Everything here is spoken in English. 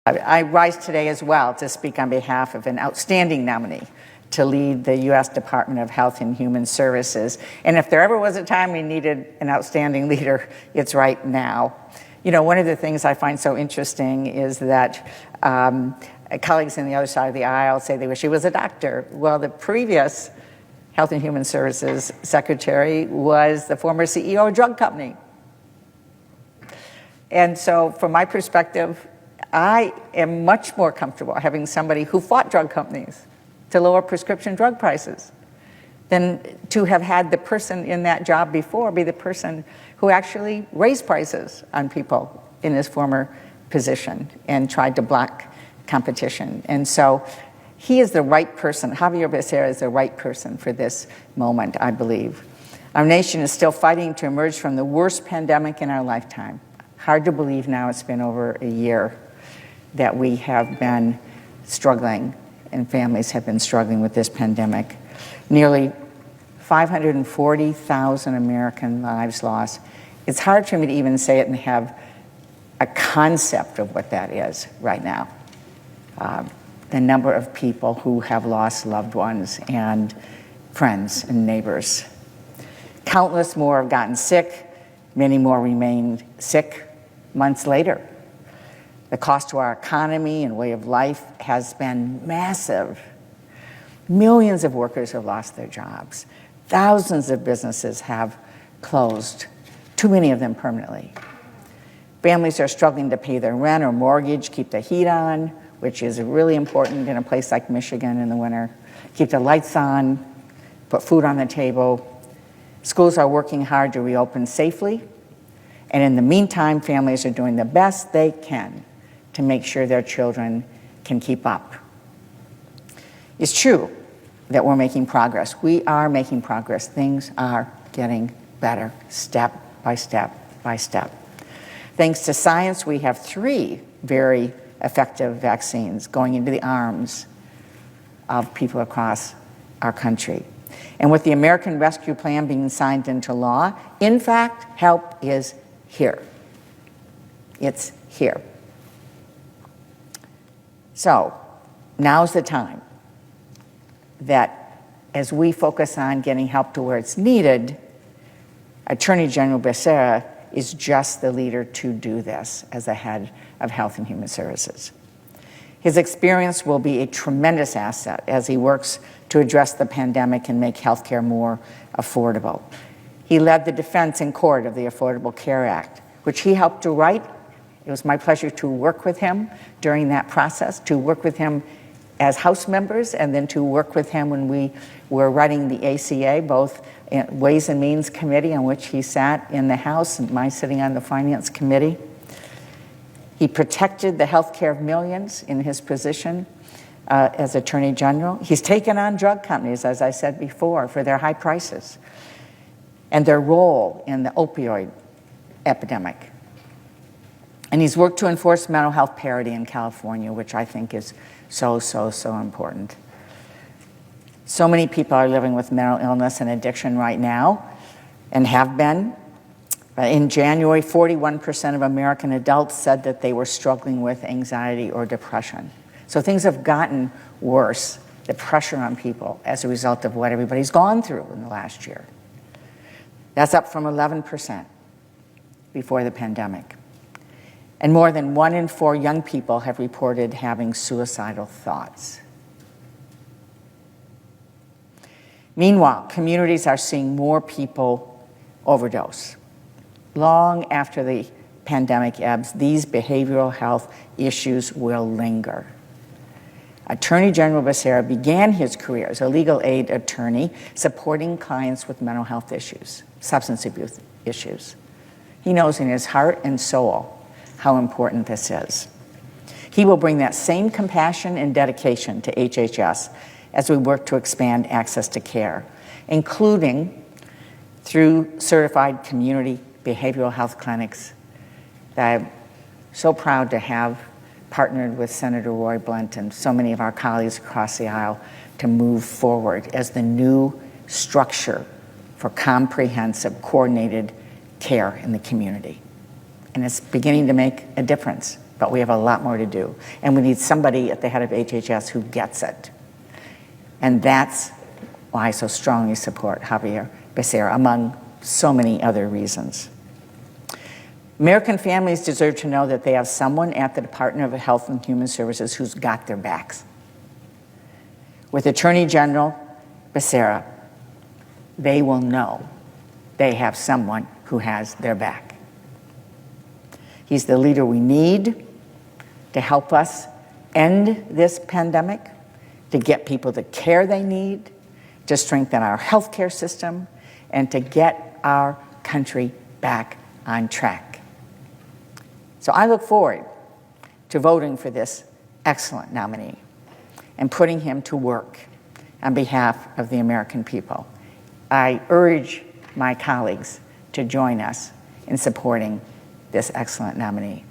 I rise today as well to speak on behalf of an outstanding nominee to lead the U.S. Department of Health and Human Services. And if there ever was a time we needed an outstanding leader, it's right now. You know, one of the things I find so interesting is that colleagues on the other side of the aisle say they wish he was a doctor. Well, the previous Health and Human Services Secretary was the former CEO of a drug company. And so from my perspective, I am much more comfortable having somebody who fought drug companies to lower prescription drug prices than to have had the person in that job before be the person who actually raised prices on people in his former position and tried to block competition. And so he is the right person. Xavier Becerra is the right person for this moment, I believe. Our nation is still fighting to emerge from the worst pandemic in our lifetime. Hard to believe now it's been over a year that we have been struggling and families have been struggling with this pandemic. Nearly 540,000 American lives lost. It's hard for me to even say it and have a concept of what that is right now. The number of people who have lost loved ones and friends and neighbors. Countless more have gotten sick. Many more remain sick months later. The cost to our economy and way of life has been massive. Millions of workers have lost their jobs. Thousands of businesses have closed, too many of them permanently. Families are struggling to pay their rent or mortgage, keep the heat on, which is really important in a place like Michigan in the winter, keep the lights on, put food on the table. Schools are working hard to reopen safely, and in the meantime, families are doing the best they can to make sure their children can keep up. It's true that we're making progress. We are making progress. Things are getting better, step by step by step. Thanks to science, we have 3 very effective vaccines going into the arms of people across our country. And with the American Rescue Plan being signed into law, in fact, help is here. It's here. So now's the time that as we focus on getting help to where it's needed, Attorney General Becerra is just the leader to do this as the head of Health and Human Services. His experience will be a tremendous asset as he works to address the pandemic and make healthcare more affordable. He led the defense in court of the Affordable Care Act, which he helped to write. It was my pleasure to work with him during that process, to work with him as House members, and then to work with him when we were writing the ACA, both in Ways and Means Committee, on which he sat in the House, and my sitting on the Finance Committee. He protected the health care of millions in his position as Attorney General. He's taken on drug companies, as I said before, for their high prices and their role in the opioid epidemic. And he's worked to enforce mental health parity in California, which I think is so, so, so important. So many people are living with mental illness and addiction right now, and have been. In January, 41% of American adults said that they were struggling with anxiety or depression. So things have gotten worse, the pressure on people as a result of what everybody's gone through in the last year. That's up from 11% before the pandemic. And more than 1 in 4 young people have reported having suicidal thoughts. Meanwhile, communities are seeing more people overdose. Long after the pandemic ebbs, these behavioral health issues will linger. Attorney General Becerra began his career as a legal aid attorney supporting clients with mental health issues, substance abuse issues. He knows in his heart and soul how important this is. He will bring that same compassion and dedication to HHS as we work to expand access to care, including through certified community behavioral health clinics that I'm so proud to have partnered with Senator Roy Blunt and so many of our colleagues across the aisle to move forward as the new structure for comprehensive, coordinated care in the community. And it's beginning to make a difference but we have a lot more to do. And we need somebody at the head of HHS who gets it. And that's why I so strongly support Xavier Becerra, among so many other reasons. American families deserve to know that they have someone at the Department of Health and Human Services who's got their backs. With Attorney General Becerra, they will know they have someone who has their back. He's the leader we need to help us end this pandemic, to get people the care they need, to strengthen our healthcare system, and to get our country back on track. So I look forward to voting for this excellent nominee and putting him to work on behalf of the American people. I urge my colleagues to join us in supporting this excellent nominee.